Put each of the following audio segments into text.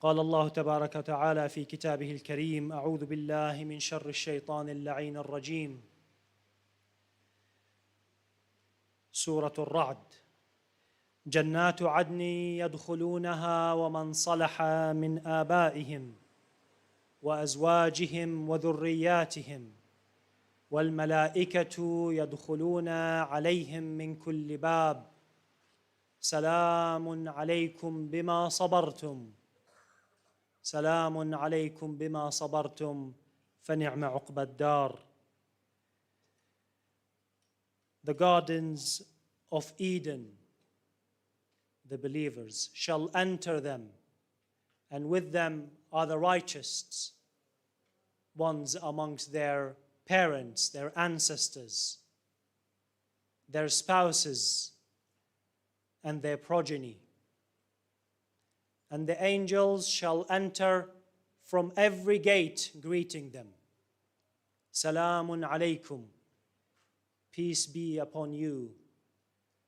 قال الله تبارك وتعالى في كتابه الكريم: أعوذ بالله من شر الشيطان اللعين الرجيم. سورة الرعد: جنات عدن يدخلونها ومن صلح من آبائهم وأزواجهم وذرياتهم والملائكة يدخلون عليهم من كل باب سلام عليكم بما صبرتم سلام عليكم بما صبرتم فنعم عقبى الدار. The gardens of Eden, the believers, shall enter them, and with them are the righteous ones amongst their parents, their ancestors, their spouses, and their progeny. And the angels shall enter from every gate, greeting them. Salamun alaykum, peace be upon you,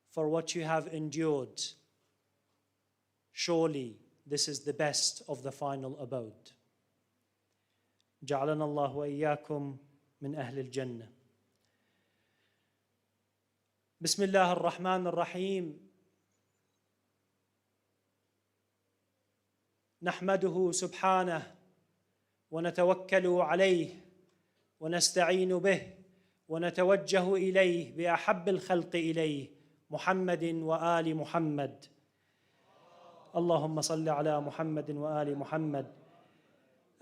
for what you have endured. Surely this is the best of the final abode. جعلنا الله وإياكم من أهل الجنة. بسم الله الرحمن الرحيم. نحمده سبحانه ونتوكل عليه ونستعين به ونتوجه إليه بأحب الخلق إليه محمد وآل محمد. اللهم صل على محمد وآل محمد.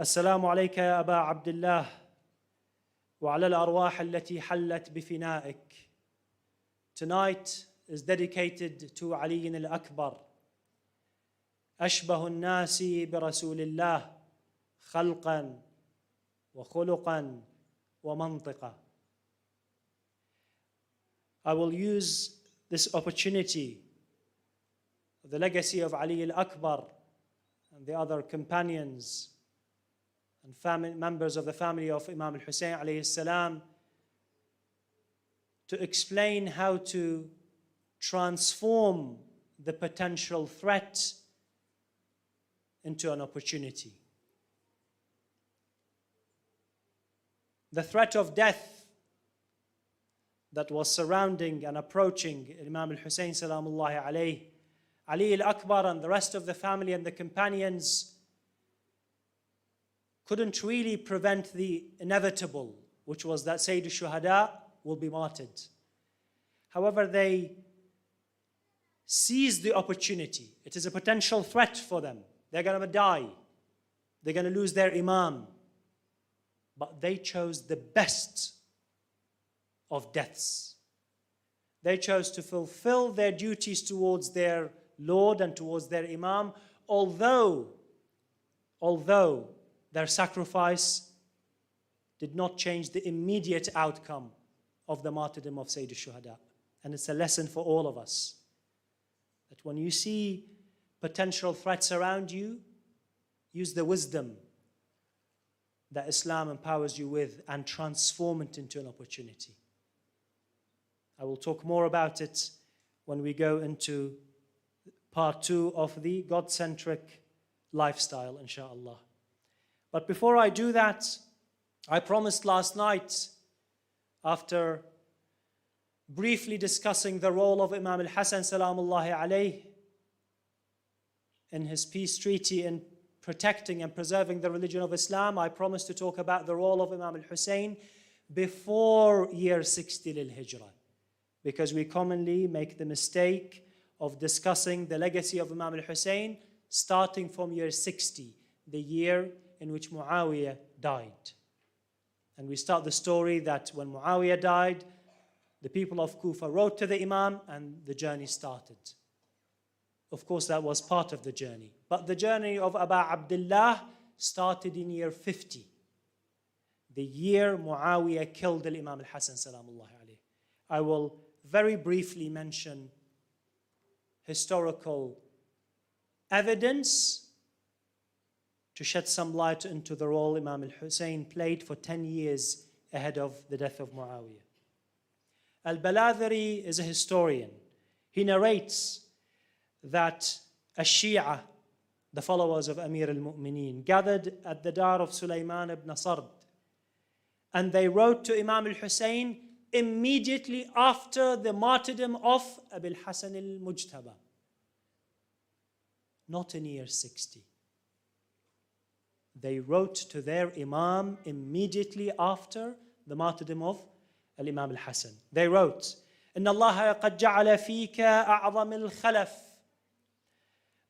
السلام عليك يا أبا عبد الله وعلى الأرواح التي حلت بفنائك. Tonight is dedicated to علي الأكبر، أشبه الناس برسول الله خلقا وخلقا ومنطقا. I will use this opportunity, the legacy of Ali al-Akbar and the other companions and family members of the family of Imam al-Hussein alayhi salam, to explain how to transform the potential threat into an opportunity. The threat of death that was surrounding and approaching Imam al-Hussein salamullahi alayhi, Ali al-Akbar and the rest of the family and the companions couldn't really prevent the inevitable, which was that Sayyid al-Shuhada will be martyred. However, they seized the opportunity. It is a potential threat for them. They're going to die. They're going to lose their Imam. But they chose the best of deaths. They chose to fulfill their duties towards their Lord and towards their Imam, although their sacrifice did not change the immediate outcome of the martyrdom of Sayyid al-Shuhada. And it's a lesson for all of us, that when you see potential threats around you, use the wisdom that Islam empowers you with and transform it into an opportunity. I will talk more about it when we go into part 2 of the God-centric lifestyle, inshallah. But before I do that, I promised last night, after briefly discussing the role of Imam al-Hassan salamullahi alayhi in his peace treaty in protecting and preserving the religion of Islam, I promised to talk about the role of Imam al-Hussein before year 60 lil-Hijrah, because we commonly make the mistake of discussing the legacy of Imam al-Hussein starting from year 60, the year in which Muawiyah died. And we start the story that when Muawiyah died, the people of Kufa wrote to the Imam and the journey started. Of course, that was part of the journey. But the journey of Abu Abdullah started in year 50, the year Muawiyah killed Imam al-Hassan salamullahi alayhi. I will very briefly mention historical evidence to shed some light into the role Imam al-Hussein played for 10 years ahead of the death of Muawiyah. Al-Baladhiri is a historian. He narrates that a Shia the followers of Amir al-Mu'mineen, gathered at the Dar of Sulaiman ibn Sard, and they wrote to Imam al-Hussein immediately after the martyrdom of Abil Hassan al-Mujtaba, not in year 60. They wrote to their Imam immediately after the martyrdom of Imam al-Hassan. They wrote, إن الله قد جعل فيك أعظم الخلف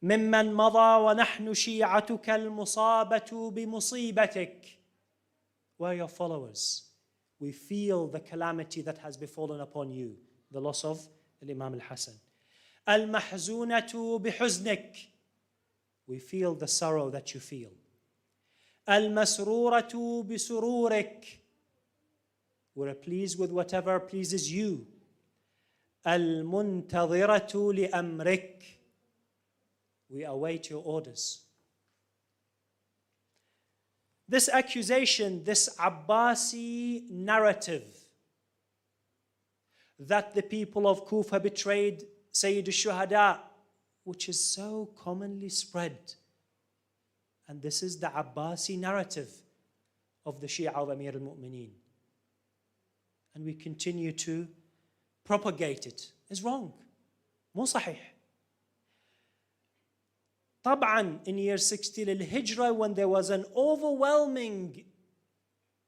ممن مضى ونحن شيعتك المصابة بمصيبتك. We're your followers. We feel the calamity that has befallen upon you, the loss of Imam al-Hassan. المحزونة بحزنك. We feel the sorrow that you feel. المسرورة بسرورك. We're pleased with whatever pleases you. المنتظرة لأمرك. We await your orders. This accusation, this Abbasi narrative that the people of Kufa betrayed Sayyid al-Shuhada, which is so commonly spread. And this is the Abbasi narrative of the Shia of Amir al-Mu'mineen. And we continue to propagate it. Is wrong. مو صحيح. طبعا in year 60 للهجرة, when there was an overwhelming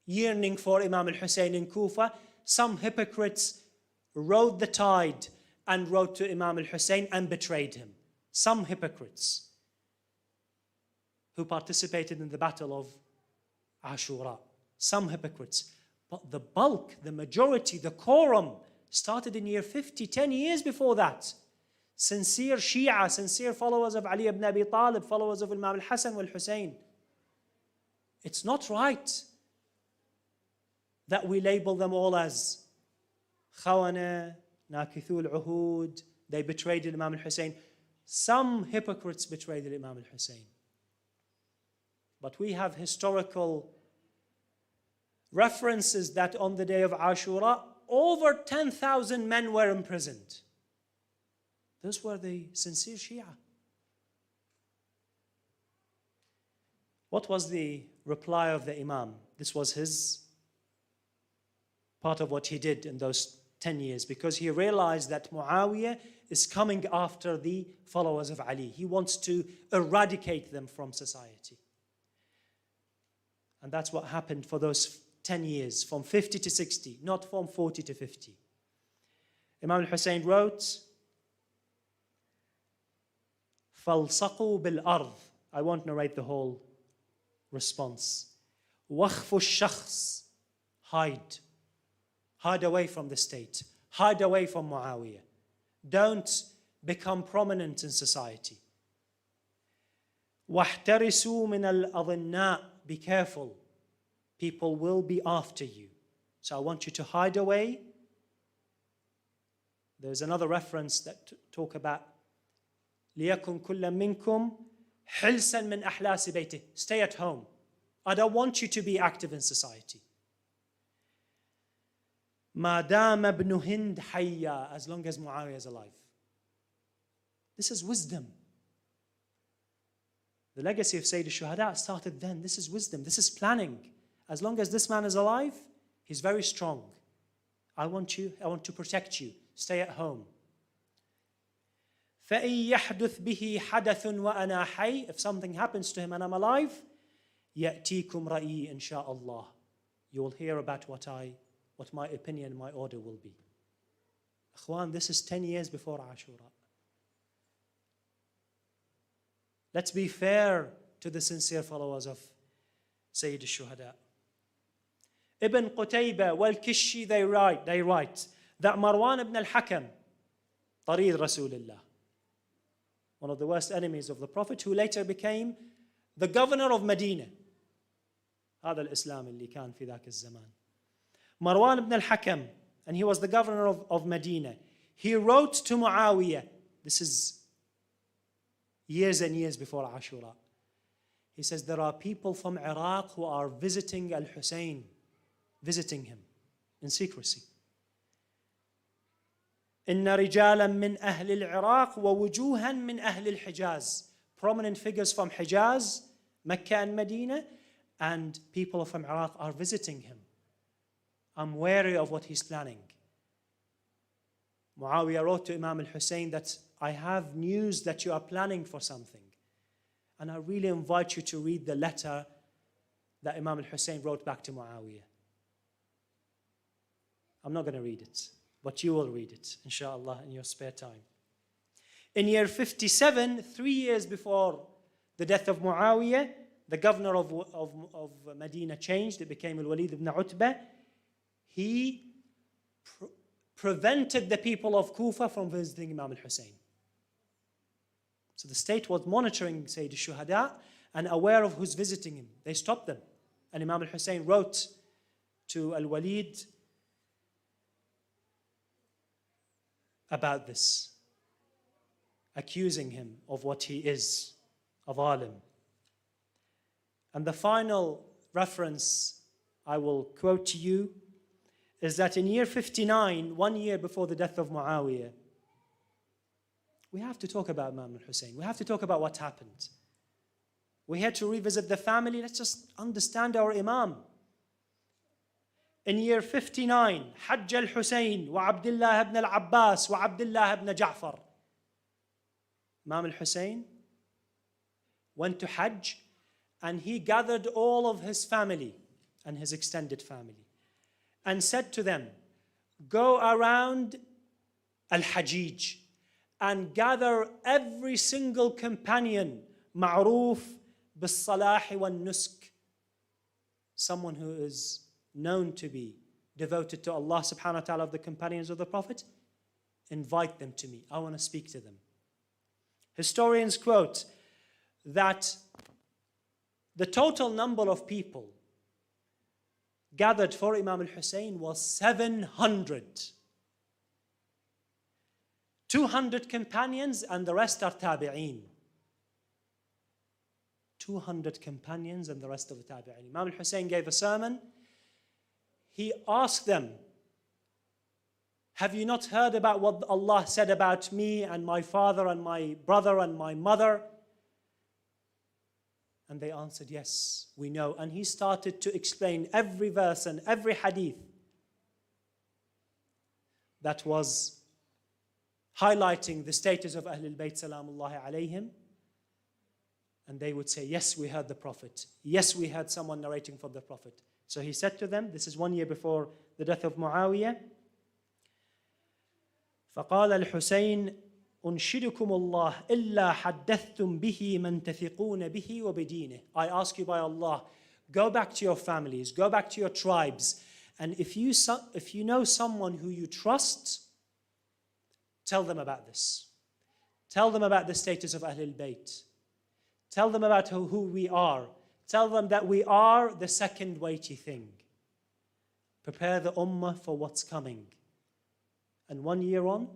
yearning for Imam al-Hussein in Kufa, some hypocrites rode the tide and wrote to Imam al-Hussein and betrayed him. Some hypocrites who participated in the battle of Ashura. Some hypocrites. But the bulk, the majority, the quorum started in year 50, 10 years before that. Sincere Shia, sincere followers of Ali ibn Abi Talib, followers of Imam al-Hassan wal-Hussein. It's not right that we label them all as Khawana, Nakithul Uhud, they betrayed Imam al-Hussein. Some hypocrites betrayed Imam al-Hussein. But we have historical references that on the day of Ashura, over 10,000 men were imprisoned. Those were the sincere Shia. What was the reply of the Imam? This was his part of what he did in those 10 years, because he realized that Muawiyah is coming after the followers of Ali. He wants to eradicate them from society. And that's what happened for those 10 years, from 50 to 60, not from 40 to 50. Imam al-Hussein wrote, فَالْصَقُوا بِالْأَرْضِ. I won't narrate the whole response. وَخْفُ الشَّخْص. Hide. Hide away from the state. Hide away from Muawiyah. Don't become prominent in society. وَاحْتَرِسُوا مِنَ الْأَظِنَّاءِ. Be careful. People will be after you. So I want you to hide away. There's another reference that talk about لِيَكُنْ كُلَّ مِنْكُمْ حِلْسًا مِنْ أَحْلَاسِ بَيْتِهِ. Stay at home. I don't want you to be active in society. مَا دَامَ ابْنُ هِنْدْ حَيًّا. As long as Muawiyah is alive. This is wisdom. The legacy of Sayyid al-Shuhada started then. This is wisdom. This is planning. As long as this man is alive, he's very strong. I want to protect you. Stay at home. فَإِن يَحْدُثْ بِهِ حَدَثٌ وَأَنَا حَيٌّ. If something happens to him and I'm alive, يَأْتِيكُمْ رَأِي إِنْ شَاءَ اللَّهِ. You will hear about what my opinion, my order will be. Ikhwan, this is 10 years before Ashura. Let's be fair to the sincere followers of Sayyid al-Shuhada. Ibn Qutaybah wal-Kishi, they write that Marwan ibn al-Hakam, Tarid Rasulullah, one of the worst enemies of the Prophet, who later became the governor of Medina. هذا الإسلام اللي كان في ذاك الزمان. Marwan ibn al-Hakam, and he was the governor of Medina. He wrote to Muawiyah, this is years and years before Ashura. He says, there are people from Iraq who are visiting Al-Hussein, visiting him in secrecy. إن رجالا من أهل العراق ووجوها من أهل الحجاز. prominent figures from Hijaz, Mecca and Medina, and people from Iraq are visiting him. I'm wary of what he's planning. Muawiyah wrote to Imam al-Hussein that I have news that you are planning for something. And I really invite you to read the letter that Imam al-Hussein wrote back to Muawiyah. I'm not going to read it, but you will read it, inshallah, in your spare time. In year 57, 3 years before the death of Muawiyah, the governor of Medina changed. It became Al-Walid ibn Utbah. He prevented the people of Kufa from visiting Imam al-Hussein. So the state was monitoring Sayyid al-Shuhada and aware of who's visiting him. They stopped them. And Imam al-Hussein wrote to Al-Walid about this, accusing him of what he is, of alim. And the final reference I will quote to you is that in year 59, 1 year before the death of Muawiyah, we have to talk about Imam al-Hussein. We have to talk about what happened. We had to revisit the family. Let's just understand our Imam. In year 59, Hajj al-Hussein wa Abdullah ibn al-Abbas wa Abdullah ibn Ja'far. Imam al-Hussein went to Hajj and he gathered all of his family and his extended family and said to them, go around al-Hajij and gather every single companion, ma'roof bis-salahi wal-nusk, someone who is known to be devoted to Allah subhanahu wa ta'ala of the companions of the Prophet, invite them to me. I want to speak to them. Historians quote that the total number of people gathered for Imam al-Hussein was 700. 200 companions and the rest are tabi'een. 200 companions and the rest of the tabi'een. Imam al-Hussein gave a sermon. He asked them, have you not heard about what Allah said about me and my father and my brother and my mother? And they answered, yes, we know. And he started to explain every verse and every hadith that was highlighting the status of Ahlul Bayt salamullahi alayhim. And they would say, yes, we heard the Prophet. Yes, we heard someone narrating from the Prophet. So he said to them, this is 1 year before the death of Muawiyah, فقال الحسين أنشدكم الله إلا حدثتم به من تثقون به وبدينه. I ask you by Allah, go back to your families, go back to your tribes, and if you know someone who you trust, tell them about this. Tell them about the status of Ahlul Bayt. Tell them about who we are. Tell them that we are the second weighty thing. Prepare the ummah for what's coming. And 1 year on,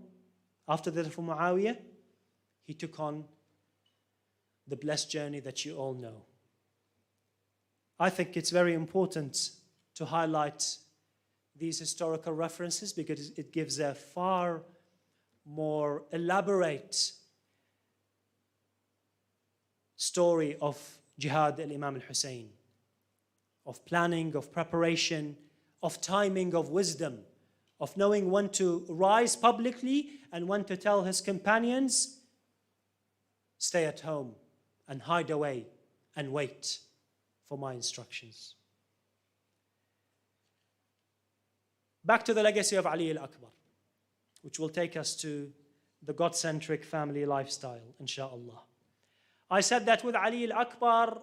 after the death of Muawiyah, he took on the blessed journey that you all know. I think it's very important to highlight these historical references because it gives a far more elaborate story of Jihad al-Imam al-Hussein, of planning, of preparation, of timing, of wisdom, of knowing when to rise publicly and when to tell his companions, stay at home and hide away and wait for my instructions. Back to the legacy of Ali al-Akbar, which will take us to the God-centric family lifestyle, inshallah. I said that with Ali al-Akbar,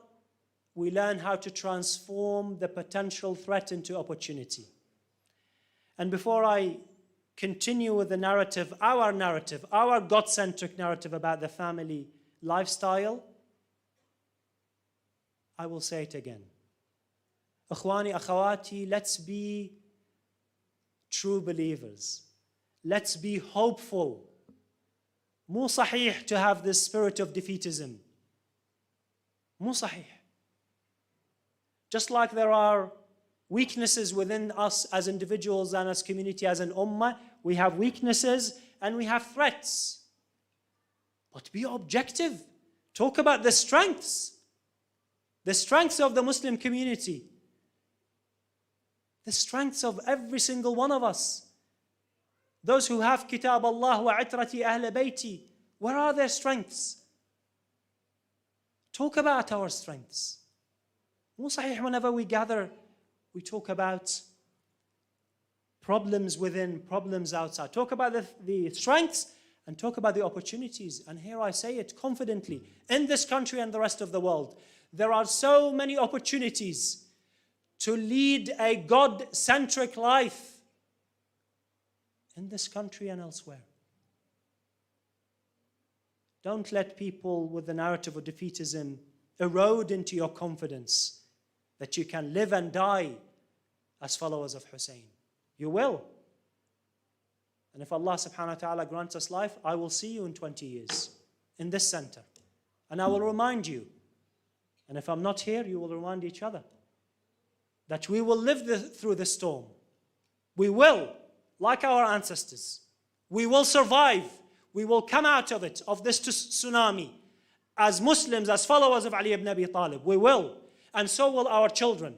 we learn how to transform the potential threat into opportunity. And before I continue with the narrative, our God-centric narrative about the family lifestyle, I will say it again. Akhwani, akhawati, let's be true believers. Let's be hopeful. Mu sahih to have this spirit of defeatism. Mu sahih. Just like there are weaknesses within us as individuals and as community, as an ummah, we have weaknesses and we have threats. But be objective. Talk about the strengths of the Muslim community, the strengths of every single one of us. Those who have Kitab Allah wa itrati ahl bayti, where are their strengths? Talk about our strengths. Whenever we gather, we talk about problems within, problems outside. Talk about the strengths and talk about the opportunities. And here I say it confidently, in this country and the rest of the world, there are so many opportunities to lead a God-centric life in this country and elsewhere. Don't let people with the narrative of defeatism erode into your confidence that you can live and die as followers of Hussein. You will. And if Allah subhanahu wa ta'ala grants us life, I will see you in 20 years in this center. And I will remind you. And if I'm not here, you will remind each other that we will live through the storm. We will, like our ancestors. We will survive. We will come out of it, of this tsunami, as Muslims, as followers of Ali ibn Abi Talib. We will. And so will our children.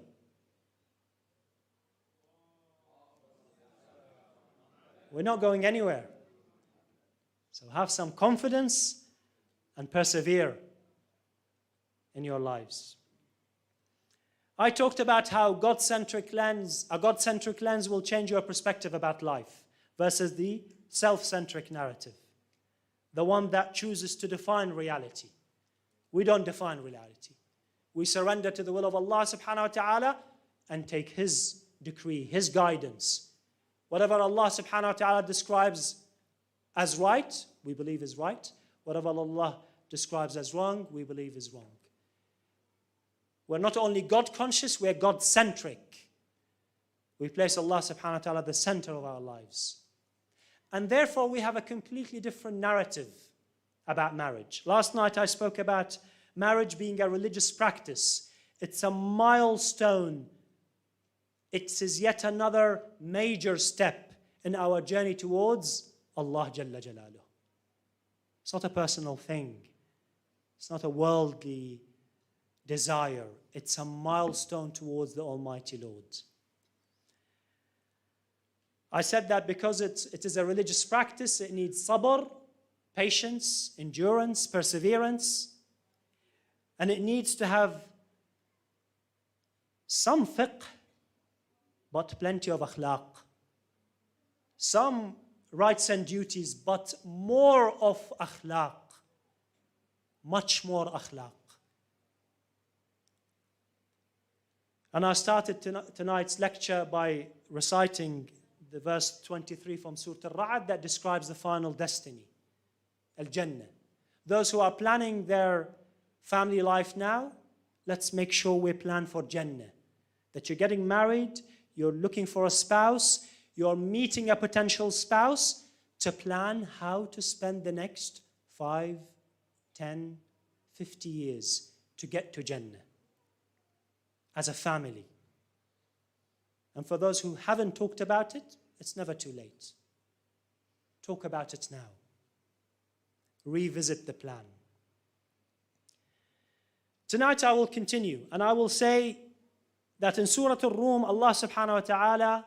We're not going anywhere. So have some confidence and persevere in your lives. I talked about how a God-centric lens will change your perspective about life versus the self-centric narrative, the one that chooses to define reality. We don't define reality. We surrender to the will of Allah subhanahu wa ta'ala and take His decree, His guidance. Whatever Allah subhanahu wa ta'ala describes as right, we believe is right. Whatever Allah describes as wrong, we believe is wrong. We're not only God-conscious, we're God-centric. We place Allah subhanahu wa ta'ala at the center of our lives. And therefore, we have a completely different narrative about marriage. Last night, I spoke about marriage being a religious practice. It's a milestone. It is yet another major step in our journey towards Allah Jalla Jalaluh. It's not a personal thing. It's not a worldly desire. It's a milestone towards the Almighty Lord. I said that because it is a religious practice, it needs sabr, patience, endurance, perseverance, and it needs to have some fiqh, but plenty of akhlaq. Some rights and duties, but more of akhlaq. Much more akhlaq. And I started tonight's lecture by reciting the verse 23 from Surah Al-Ra'd that describes the final destiny, Al-Jannah. Those who are planning their family life now, let's make sure we plan for Jannah. That you're getting married, you're looking for a spouse, you're meeting a potential spouse, to plan how to spend the next 5, 10, 50 years to get to Jannah as a family. And for those who haven't talked about it, it's never too late. Talk about it now. Revisit the plan. Tonight I will continue, and I will say that in Surah Al-Rum, Allah subhanahu wa ta'ala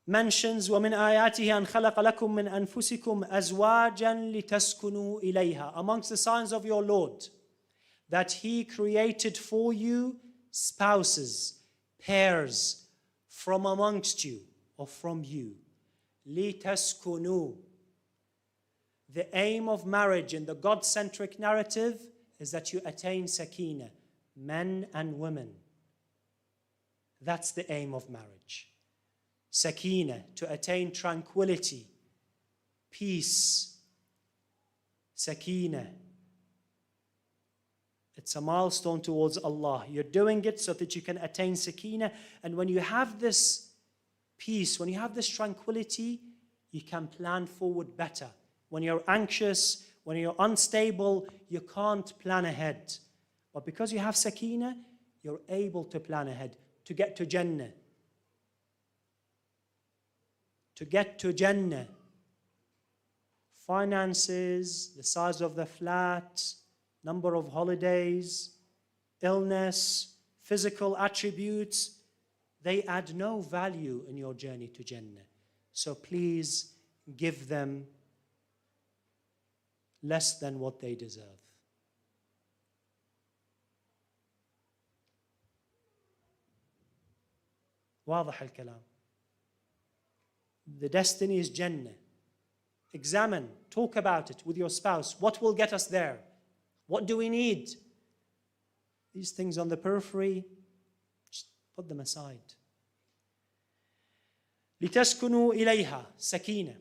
mentions وَمِنْ آيَاتِهِ أَنْ خَلَقَ لَكُم مِّنْ أَنفُسِكُمْ أَزْوَاجًا لِتَسْكُنُوا إِلَيْهَا. Amongst the signs of your Lord, that He created for you spouses, pairs from amongst you or from you. لِتَسْكُنُوا. The aim of marriage in the God-centric narrative is that you attain sakina, men and women. That's the aim of marriage. Sakina, to attain tranquility, peace. Sakina. It's a milestone towards Allah. You're doing it so that you can attain sakina. And when you have this peace, when you have this tranquility, you can plan forward better. When you're anxious, when you're unstable, you can't plan ahead. But because you have sakina, you're able to plan ahead, to get to Jannah. To get to Jannah. finances, the size of the flat, number of holidays, illness, physical attributes, they add no value in your journey to Jannah. So please give them less than what they deserve. واضح الكلام. The destiny is Jannah. Examine, talk about it with your spouse. What will get us there? What do we need? These things on the periphery, just put them aside. لتسكنوا إليها سكينة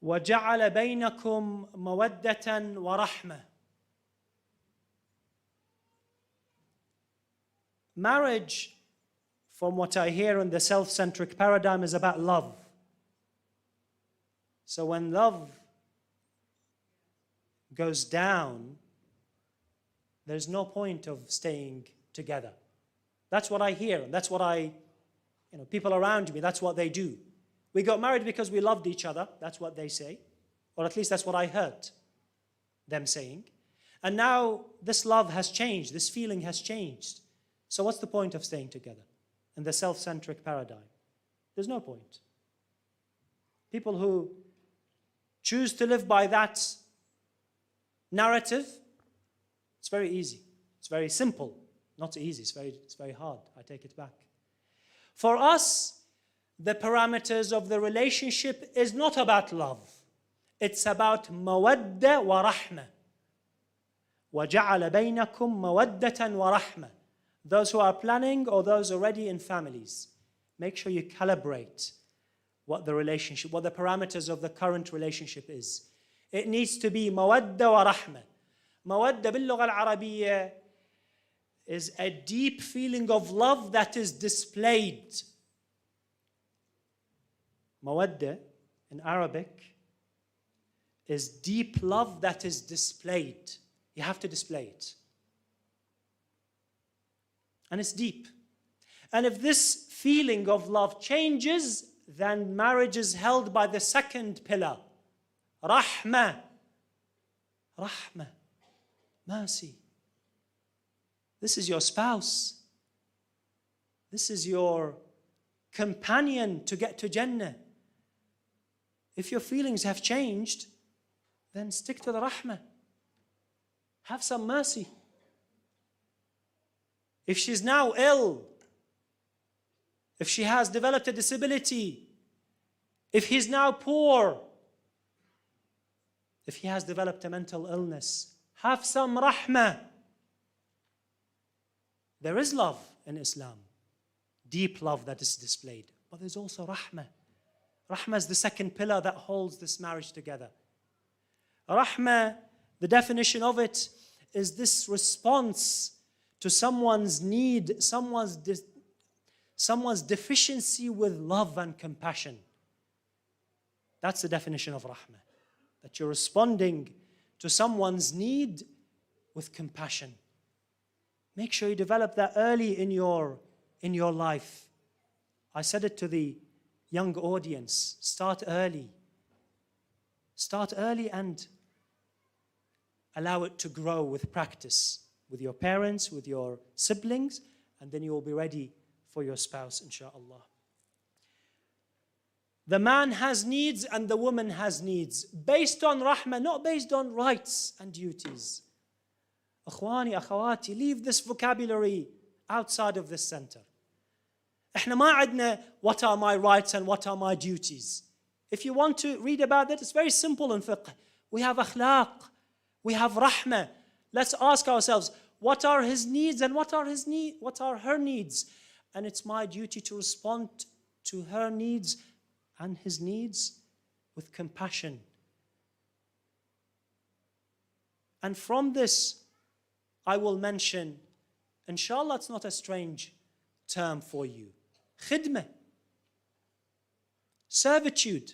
وجعل بينكم مودة ورحمة. Marriage, from what I hear in the self-centric paradigm, is about love. So when love goes down, there's no point of staying together. That's what I hear. That's what people around me, that's what they do. We got married because we loved each other. That's what they say. Or at least that's what I heard them saying. And now this love has changed. This feeling has changed. So what's the point of staying together in the self-centric paradigm? There's no point. People who choose to live by that narrative, it's very easy. It's very simple. Not easy, it's very hard. I take it back. For us, the parameters of the relationship is not about love. It's about mawadda wa rahma. وَجَعَلَ بَيْنَكُمْ مَوَدَّةً وَرَحْمَةً. Those who are planning or those already in families, make sure you calibrate what the relationship, what the parameters of the current relationship is. It needs to be mawadda wa rahma. Mawadda bil-lugha al-arabiyya is a deep feeling of love that is displayed. Mawadda in Arabic is deep love that is displayed. You have to display it. And it's deep. And if this feeling of love changes, then marriage is held by the second pillar. Rahmah. Rahmah. Mercy. This is your spouse. This is your companion to get to Jannah. If your feelings have changed, then stick to the rahmah. Have some mercy. If she's now ill, if she has developed a disability, if he's now poor, if he has developed a mental illness, have some rahmah. There is love in Islam, deep love that is displayed, but there's also rahmah. Rahmah is the second pillar that holds this marriage together. Rahmah, the definition of it is this response to someone's need, someone's deficiency with love and compassion. That's the definition of rahmah. That you're responding to someone's need with compassion. Make sure you develop that early in your life. I said it to the young audience. Start early. Start early and allow it to grow with practice, with your parents, with your siblings, and then you will be ready for your spouse, inshallah. The man has needs and the woman has needs, based on rahmah, not based on rights and duties. Akhwani, akhawati, leave this vocabulary outside of this center. احنا ما عندنا what are my rights and what are my duties. If you want to read about that, it's very simple in fiqh. We have akhlaq, we have rahmah. Let's ask ourselves, what are his needs and what are her needs? And it's my duty to respond to her needs and his needs with compassion. And from this, I will mention, inshallah, it's not a strange term for you. Khidmah. Servitude.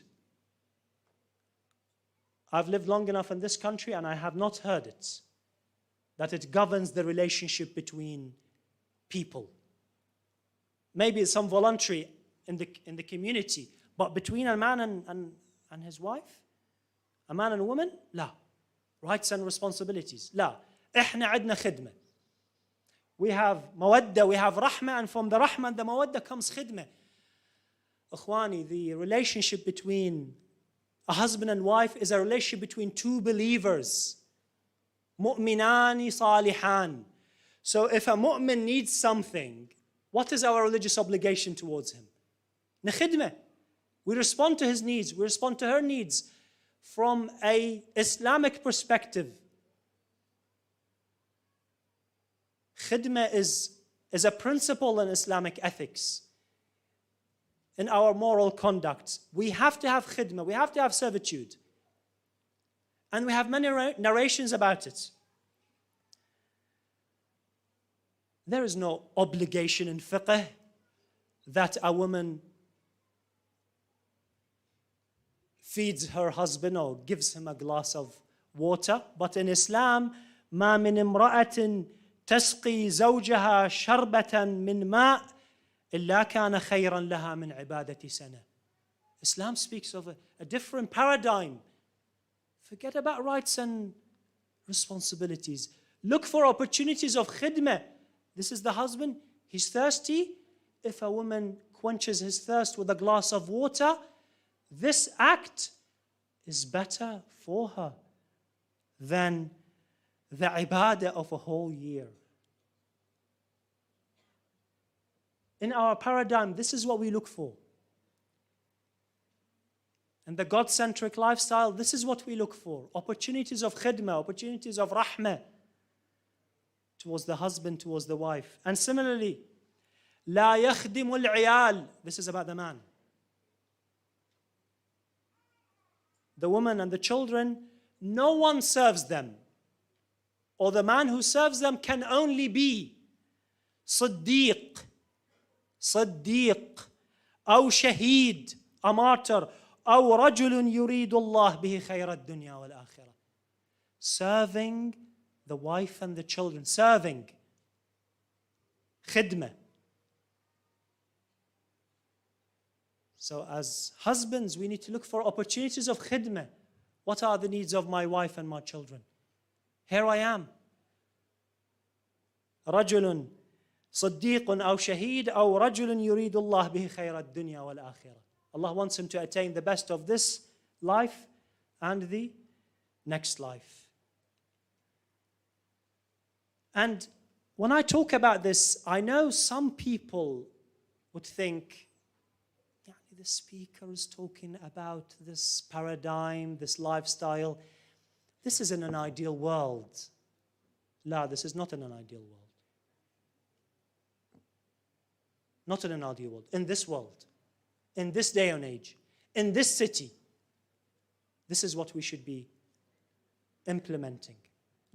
I've lived long enough in this country and I have not heard it, that it governs the relationship between people. Maybe it's some voluntary in the community, but between a man and and his wife? A man and a woman? لا. Rights and responsibilities? لا. إحنا عندنا خدمة. We have mawadda, we have rahmah, and from the rahmah and the mawadda comes khidmah. Ikhwani, the relationship between a husband and wife is a relationship between two believers. Mu'minani salihan. So if a mu'min needs something, what is our religious obligation towards him? Khidmah. We respond to his needs, we respond to her needs from an Islamic perspective. Khidmah is a principle in Islamic ethics, in our moral conduct. We have to have khidmah, we have to have servitude. And we have many narrations about it. There is no obligation in fiqh that a woman feeds her husband or gives him a glass of water. But in Islam, ما من امرأة تسقي زوجها شربة من ماء إلا كان خيرا لها من عبادة سنة. Islam speaks of a different paradigm. Forget about rights and responsibilities. Look for opportunities of khidmah. This is the husband, he's thirsty. If a woman quenches his thirst with a glass of water, this act is better for her than the ibadah of a whole year. In our paradigm, this is what we look for. In the God-centric lifestyle, this is what we look for. Opportunities of khidmah, opportunities of rahmah towards the husband, towards the wife. And similarly, لا يخدم العيال. This is about the man. The woman and the children, no one serves them. Or the man who serves them can only be صديق, أو شهيد, a martyr, أو رجل يريد الله به خير الدنيا والآخرة. Serving the wife and the children, serving, khidmah. So as husbands, we need to look for opportunities of khidmah. What are the needs of my wife and my children? Here I am. رجل صديق أو شهيد أو رجل يريد الله به خير الدنيا والآخرة. Allah wants him to attain the best of this life and the next life. And when I talk about this, I know some people would think, the speaker is talking about this paradigm, this lifestyle. This is in an ideal world. La, this is not in an ideal world. Not in an ideal world. In this world, in this day and age, in this city, this is what we should be implementing.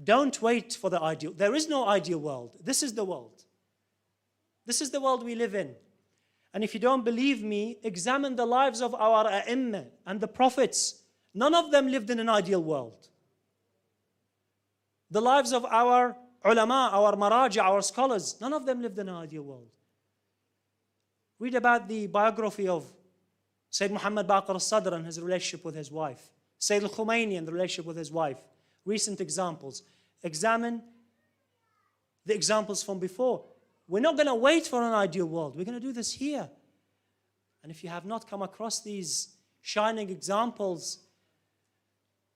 Don't wait for the ideal. There is no ideal world. This is the world. This is the world we live in. And if you don't believe me, examine the lives of our a'imma and the prophets. None of them lived in an ideal world. The lives of our ulama, our maraja, our scholars, none of them lived in an ideal world. Read about the biography of Sayyid Muhammad Baqir Al-Sadr and his relationship with his wife. Sayyid Al-Khumaini and the relationship with his wife. Recent examples. Examine the examples from before. We're not going to wait for an ideal world. We're going to do this here. And if you have not come across these shining examples,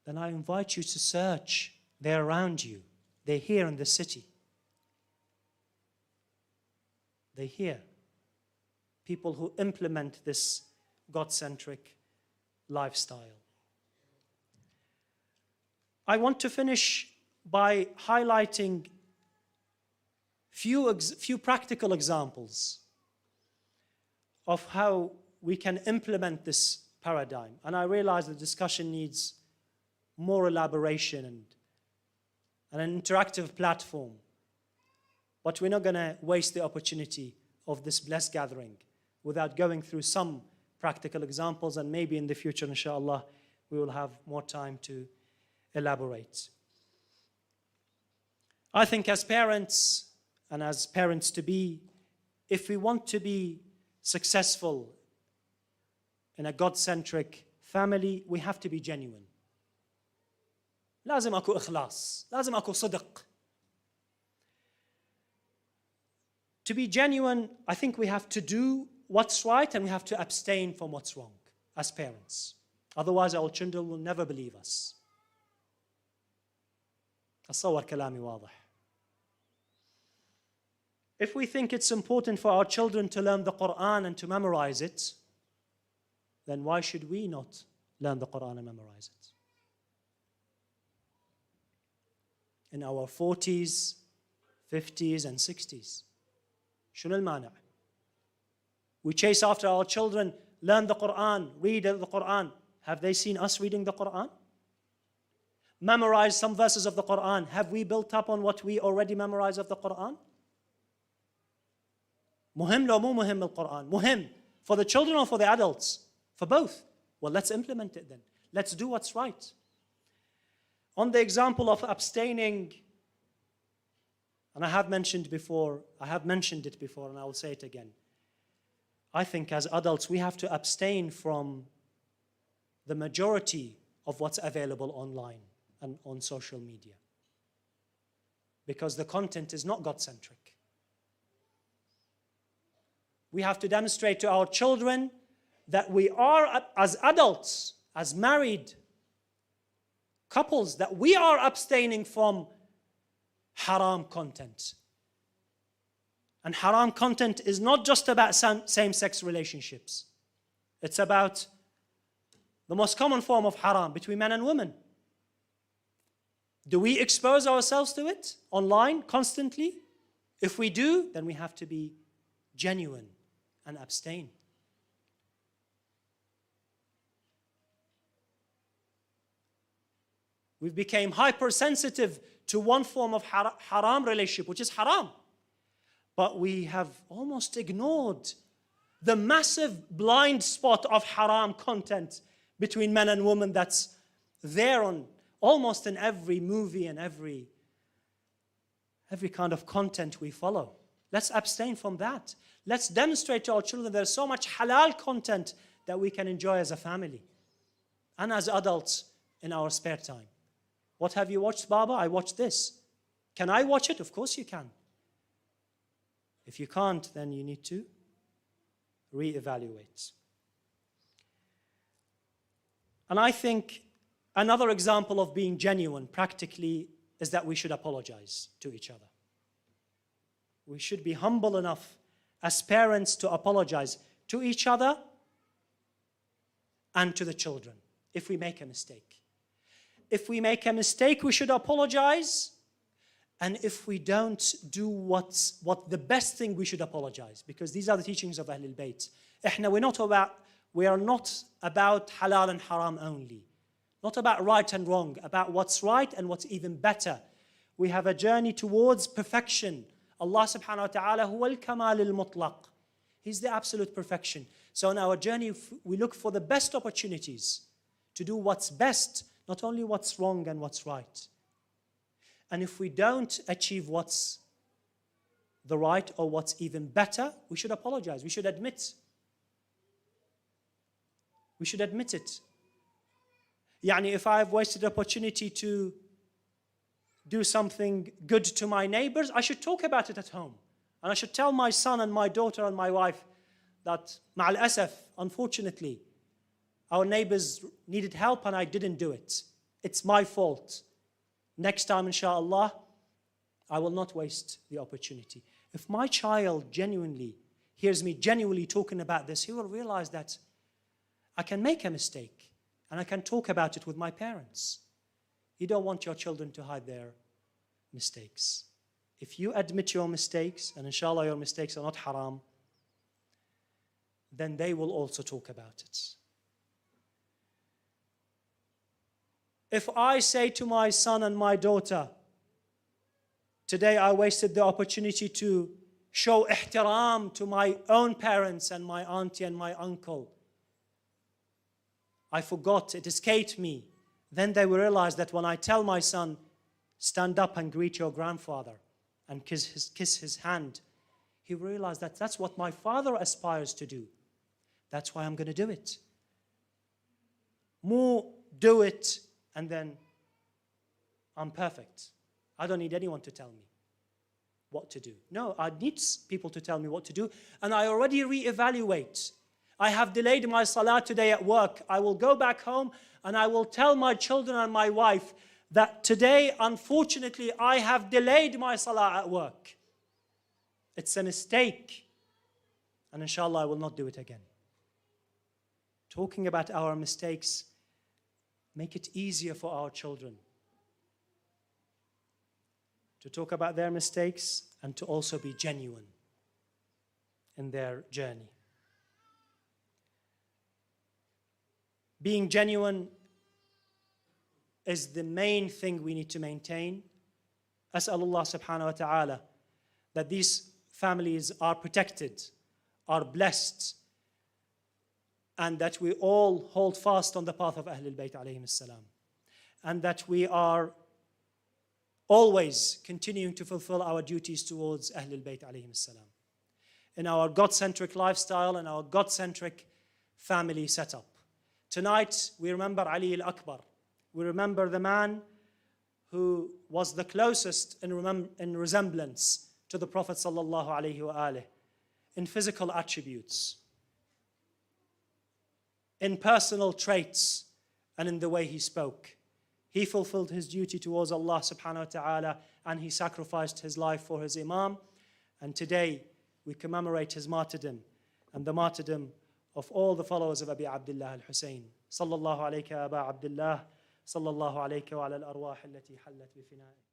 then I invite you to search. They're around you. They're here in the city. They're here. People who implement this God-centric lifestyle. I want to finish by highlighting few practical examples of how we can implement this paradigm. And I realize the discussion needs more elaboration and an interactive platform. But we're not going to waste the opportunity of this blessed gathering without going through some practical examples, and maybe in the future, inshallah, we will have more time to elaborate. I think as parents and as parents to be, if we want to be successful in a God-centric family, we have to be genuine. لازم أكو إخلاص. لازم أكو صدق. To be genuine, I think we have to do what's right and we have to abstain from what's wrong as parents. Otherwise our children will never believe us. أتصور كلامي واضح. If we think it's important for our children to learn the Quran and to memorize it, then why should we not learn the Quran and memorize it? In our 40s, 50s and 60s. شنو المانع? We chase after our children, learn the Quran, read the Quran. Have they seen us reading the Quran? Memorize some verses of the Quran. Have we built up on what we already memorized of the Quran? مهم لو مو مهم القرآن. مهم for the children or for the adults? For both. Well, let's implement it then. Let's do what's right. On the example of abstaining, and I have mentioned it before, and I will say it again. I think as adults, we have to abstain from the majority of what's available online and on social media. Because the content is not God-centric. We have to demonstrate to our children that we are, as adults, as married couples, that we are abstaining from haram content. And haram content is not just about same-sex relationships. It's about the most common form of haram between men and women. Do we expose ourselves to it online constantly? If we do, then we have to be genuine and abstain. We became hypersensitive to one form of haram relationship, which is haram. But we have almost ignored the massive blind spot of haram content between men and women that's there on almost in every movie and every kind of content we follow. Let's abstain from that. Let's demonstrate to our children there's so much halal content that we can enjoy as a family and as adults in our spare time. What have you watched, Baba? I watched this. Can I watch it? Of course you can. If you can't, then you need to reevaluate. And I think another example of being genuine practically is that we should apologize to each other. We should be humble enough as parents to apologize to each other and to the children if we make a mistake. If we make a mistake, we should apologize. And if we don't do what the best thing, we should apologize. Because these are the teachings of Ahlul Bayt. We are not about halal and haram only. Not about right and wrong. About what's right and what's even better. We have a journey towards perfection. Allah subhanahu wa ta'ala huwa al-kamal al-mutlaq. He's the absolute perfection. So in our journey, we look for the best opportunities to do what's best, not only what's wrong and what's right. And if we don't achieve what's the right or what's even better, we should apologize. We should admit. We should admit it. Yani if I have wasted the opportunity to do something good to my neighbors, I should talk about it at home. And I should tell my son and my daughter and my wife that, ma'al asaf, unfortunately, our neighbors needed help and I didn't do it. It's my fault. Next time, inshallah, I will not waste the opportunity. If my child genuinely hears me genuinely talking about this, he will realize that I can make a mistake and I can talk about it with my parents. You don't want your children to hide their mistakes. If you admit your mistakes, and inshallah your mistakes are not haram, then they will also talk about it. If I say to my son and my daughter, today I wasted the opportunity to show ihtiram to my own parents and my auntie and my uncle, I forgot, it escaped me, then they will realize that when I tell my son, stand up and greet your grandfather and kiss his hand, he will realize that that's what my father aspires to do. That's why I'm going to do it. more do it and then I'm perfect. I don't need anyone to tell me what to do. No, I need people to tell me what to do, and I already reevaluate. I have delayed my salah today at work. I will go back home and I will tell my children and my wife that today, unfortunately, I have delayed my salah at work. It's a mistake, and inshallah I will not do it again. Talking about our mistakes, make it easier for our children to talk about their mistakes and to also be genuine in their journey. Being genuine is the main thing we need to maintain. As'alullah subhanahu wa ta'ala that these families are protected, are blessed, and that we all hold fast on the path of Ahlul Bayt alayhim salam, and that we are always continuing to fulfill our duties towards Ahlul Bayt alayhim salam in our God-centric lifestyle and our God-centric family setup. Tonight we remember Ali al-Akbar. We remember the man who was the closest in resemblance to the Prophet sallallahu alaihi wasallam in physical attributes, in personal traits, and in the way he spoke. He fulfilled his duty towards Allah subhanahu wa ta'ala, and he sacrificed his life for his Imam. And today we commemorate his martyrdom and the martyrdom of all the followers of Abi Abdullah al-Hussein. Sallallahu alayka Aba Abdullah, sallallahu alayka wa ala al-arwah allati hallat bi fina'i.